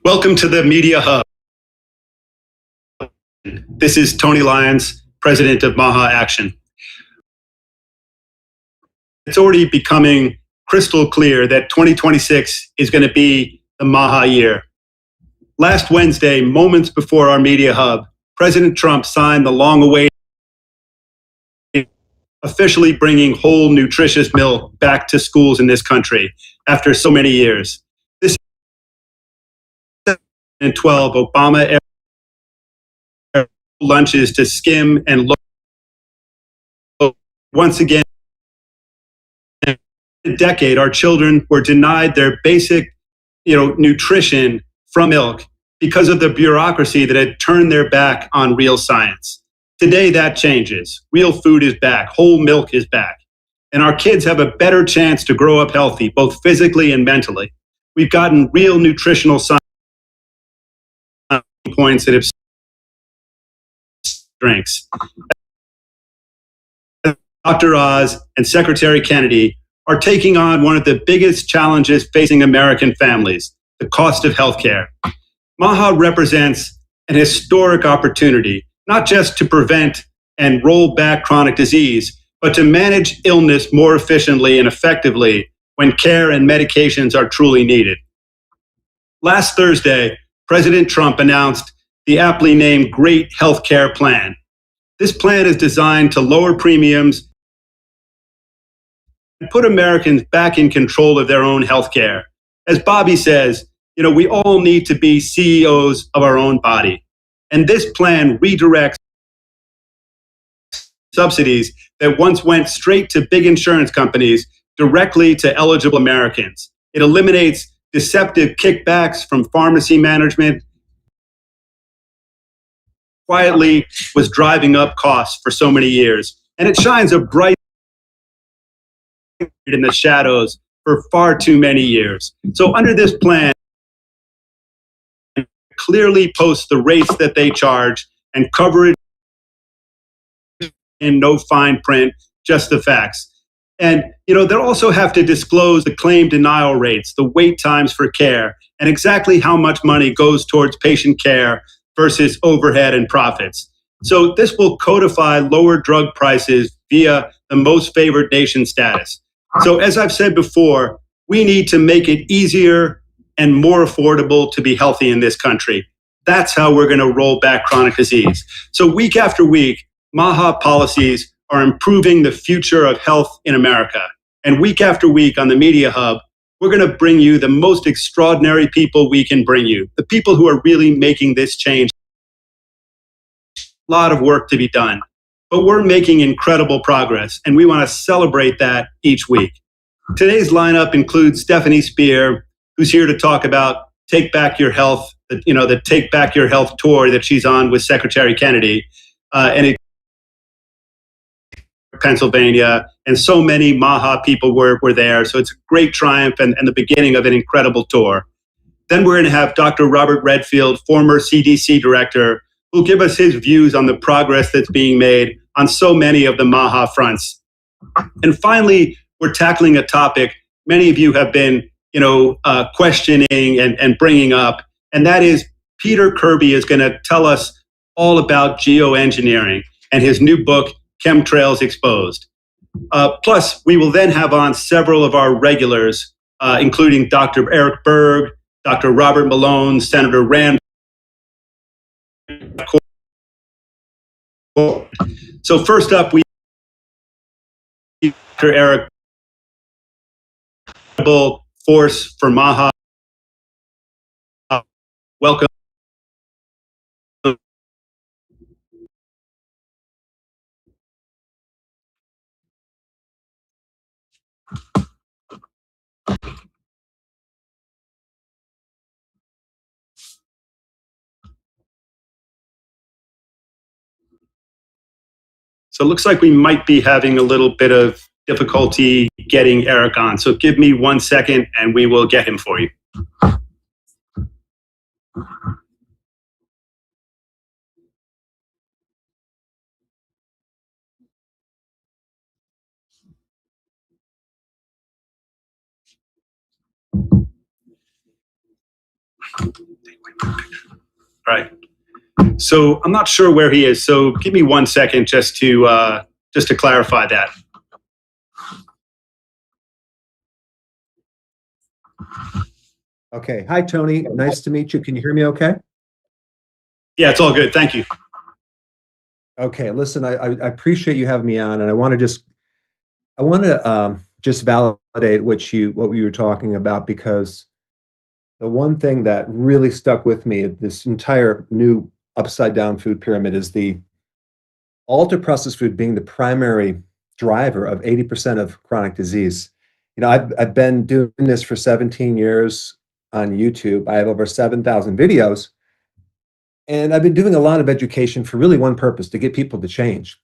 Welcome to the Media Hub. This is Tony Lyons, president of MAHA Action. It's already becoming crystal clear that 2026 is going to be the MAHA year. Last Wednesday, moments before our Media Hub, President Trump signed the long-awaited, officially bringing whole nutritious milk back to schools in this country after so many years. This in 12 Obama era lunches to skim and low. Once again, in a decade, our children were denied their basic, nutrition from milk because of the bureaucracy that had turned their back on real science. Today, that changes. Real food is back. Whole milk is back. And our kids have a better chance to grow up healthy, both physically and mentally. We've gotten real nutritional science points that have drinks. Dr. Oz and Secretary Kennedy are taking on one of the biggest challenges facing American families, the cost of healthcare. MAHA represents an historic opportunity, not just to prevent and roll back chronic disease, but to manage illness more efficiently and effectively when care and medications are truly needed. Last Thursday, President Trump announced the aptly named Great Healthcare Plan. This plan is designed to lower premiums and put Americans back in control of their own healthcare. As Bobby says, we all need to be CEOs of our own body. And this plan redirects subsidies that once went straight to big insurance companies directly to eligible Americans. It eliminates deceptive kickbacks from pharmacy management, quietly was driving up costs for so many years. And it shines a bright light in the shadows for far too many years. So under this plan, clearly post the rates that they charge and cover it in no fine print, just the facts. And, they'll also have to disclose the claim denial rates, the wait times for care, and exactly how much money goes towards patient care versus overhead and profits. So this will codify lower drug prices via the most favored nation status. So as I've said before, we need to make it easier and more affordable to be healthy in this country. That's how we're going to roll back chronic disease. So week after week, MAHA policies are improving the future of health in America. And week after week on the Media Hub, we're going to bring you the most extraordinary people we can bring you, the people who are really making this change. A lot of work to be done, but we're making incredible progress, and we want to celebrate that each week. Today's lineup includes Stefanie Spear, who's here to talk about Take Back Your Health, the Take Back Your Health tour that she's on with Secretary Kennedy, and it Pennsylvania, and so many MAHA people were there. So it's a great triumph and the beginning of an incredible tour. Then we're going to have Dr. Robert Redfield, former CDC Director, who'll give us his views on the progress that's being made on so many of the MAHA fronts. And finally, we're tackling a topic many of you have been, questioning and bringing up, and that is Peter Kirby is going to tell us all about geoengineering and his new book, Chemtrails Exposed. Plus, we will then have on several of our regulars, including Dr. Eric Berg, Dr. Robert Malone, Senator Rand. So first up, we have Dr. Eric, force for MAHA. Welcome. So it looks like we might be having a little bit of difficulty getting Eric on. So give me 1 second and we will get him for you. Right. So I'm not sure where he is. So give me 1 second just to clarify that. Okay. Hi, Tony. Nice to meet you. Can you hear me okay? Yeah, it's all good. Thank you. Okay. Listen, I appreciate you having me on, and I want to just validate what we were talking about, because the one thing that really stuck with me, this entire new upside down food pyramid, is the ultra processed food being the primary driver of 80% of chronic disease. I've been doing this for 17 years on YouTube. I have over 7,000 videos, and I've been doing a lot of education for really one purpose: to get people to change.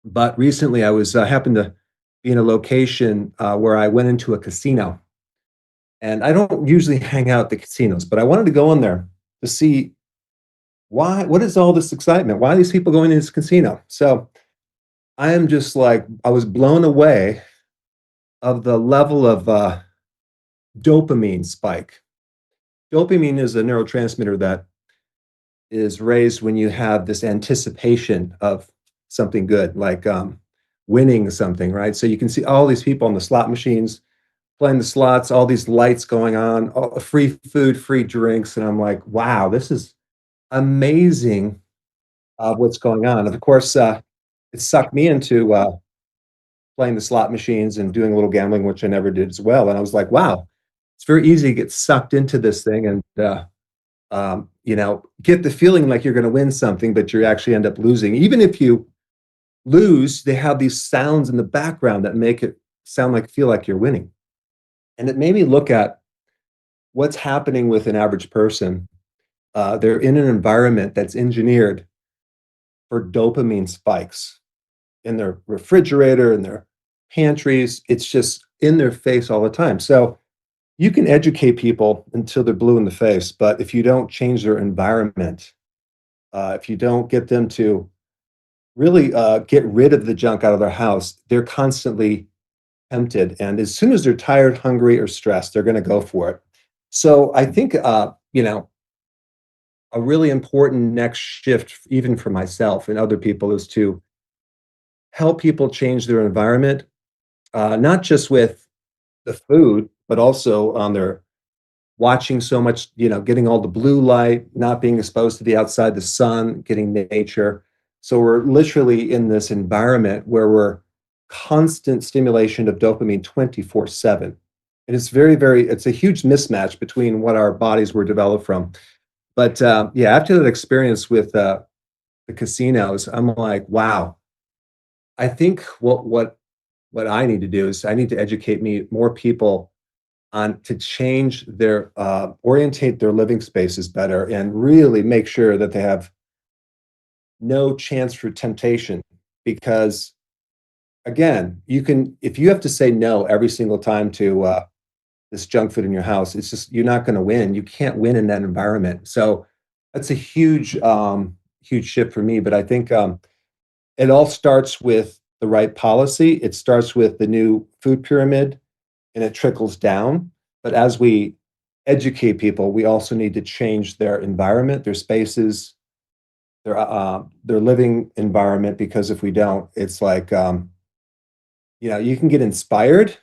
But recently, I was happened to be in a location where I went into a casino, and I don't usually hang out at the casinos, but I wanted to go in there to see what is all this excitement? Why are these people going to this casino? So I am just like, I was blown away of the level of dopamine spike. Dopamine is a neurotransmitter that is raised when you have this anticipation of something good, like winning something, right? So you can see all these people on the slot machines playing the slots, all these lights going on, all, free food, free drinks. And I'm like, wow, this is amazing what's going on. And of course, it sucked me into playing the slot machines and doing a little gambling, which I never did as well. And I was like, wow, it's very easy to get sucked into this thing and, get the feeling like you're going to win something, but you actually end up losing. Even if you lose, they have these sounds in the background that make it feel like you're winning. And it made me look at what's happening with an average person. They're in an environment that's engineered for dopamine spikes in their refrigerator, in their pantries. It's just in their face all the time. So you can educate people until they're blue in the face, but if you don't change their environment, if you don't get them to really get rid of the junk out of their house, they're constantly tempted. And as soon as they're tired, hungry, or stressed, they're going to go for it. So I think, a really important next shift, even for myself and other people, is to help people change their environment, not just with the food, but also on their watching so much, getting all the blue light, not being exposed to the outside, the sun, getting nature. So we're literally in this environment where we're constant stimulation of dopamine 24/7. And it's very, very, it's a huge mismatch between what our bodies were developed from. But yeah, after that experience with the casinos, I'm like, wow. I think what I need to do is I need to educate more people on to change their orientate their living spaces better and really make sure that they have no chance for temptation. Because again, if you have to say no every single time to this junk food in your house, it's just, you're not going to win. You can't win in that environment. So that's a huge shift for me. But I think it all starts with the right policy. It starts with the new food pyramid, and it trickles down. But as we educate people, we also need to change their environment, their spaces, their living environment. Because if we don't, it's like you can get inspired,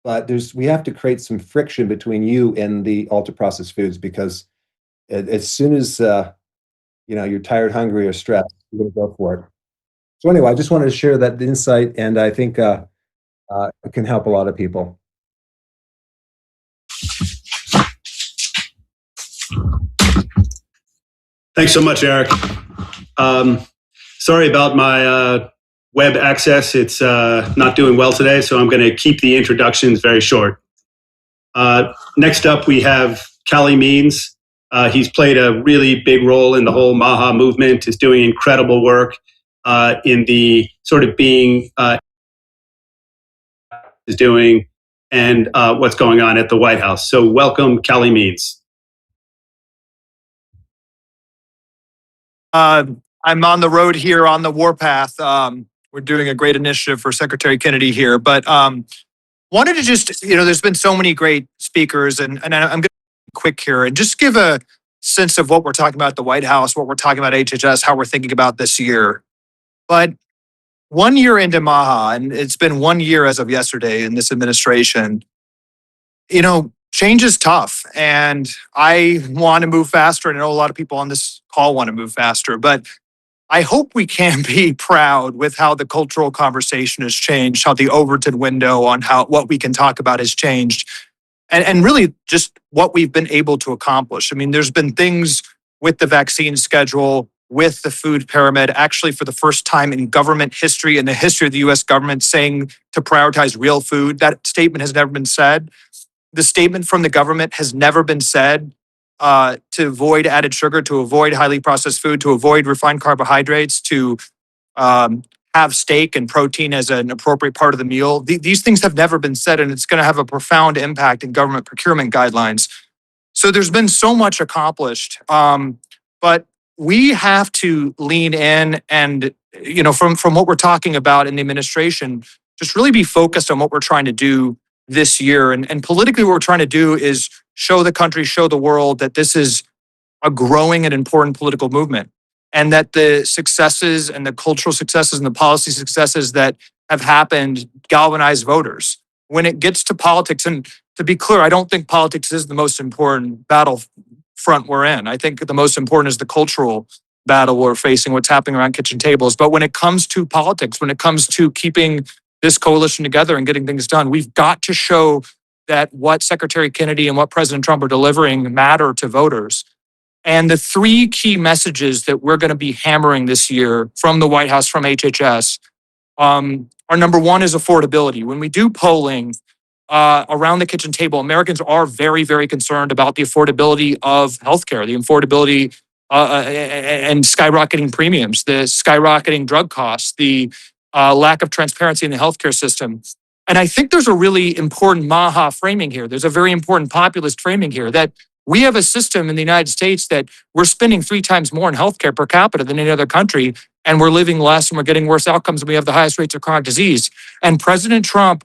but we have to create some friction between you and the ultra processed foods. Because as soon as you're tired, hungry, or stressed, you're going to go for it. So anyway, I just wanted to share that insight, and I think it can help a lot of people. Thanks so much, Eric. Sorry about my web access. It's not doing well today, so I'm going to keep the introductions very short. Next up, we have Calley Means. He's played a really big role in the whole MAHA movement, is doing incredible work in the sort of being is doing and what's going on at the White House. So welcome, Calley Means. I'm on the road here on the warpath. We're doing a great initiative for Secretary Kennedy here, but wanted to just, there's been so many great speakers, and I'm going to quick here and just give a sense of what we're talking about at the White House, what we're talking about at HHS, how we're thinking about this year. But 1 year into MAHA, and it's been 1 year as of yesterday in this administration, change is tough. And I want to move faster. And I know a lot of people on this call want to move faster, but I hope we can be proud with how the cultural conversation has changed, how the Overton window on what we can talk about has changed, and really just what we've been able to accomplish. I mean, there's been things with the vaccine schedule, with the food pyramid, actually for the first time in government history, in the history of the US government, saying to prioritize real food. That statement has never been said. The statement from the government has never been said to avoid added sugar, to avoid highly processed food, to avoid refined carbohydrates, to have steak and protein as an appropriate part of the meal. These things have never been said, and it's going to have a profound impact in government procurement guidelines. So there's been so much accomplished, but we have to lean in and, from what we're talking about in the administration, just really be focused on what we're trying to do this year. And politically, what we're trying to do is show the country, show the world that this is a growing and important political movement, and that the successes and the cultural successes and the policy successes that have happened galvanize voters. When it gets to politics, and to be clear, I don't think politics is the most important battlefront we're in. I think the most important is the cultural battle we're facing, what's happening around kitchen tables. But when it comes to politics, when it comes to keeping this coalition together and getting things done, we've got to show that what Secretary Kennedy and what President Trump are delivering matter to voters. And the three key messages that we're going to be hammering this year from the White House, from HHS, are number one is affordability. When we do polling around the kitchen table, Americans are very, very concerned about the affordability of healthcare, the affordability and skyrocketing premiums, the skyrocketing drug costs, the lack of transparency in the healthcare system. And I think there's a really important MAHA framing here. There's a very important populist framing here that we have a system in the United States that we're spending 3 times more in healthcare per capita than any other country, and we're living less and we're getting worse outcomes, and we have the highest rates of chronic disease. And President Trump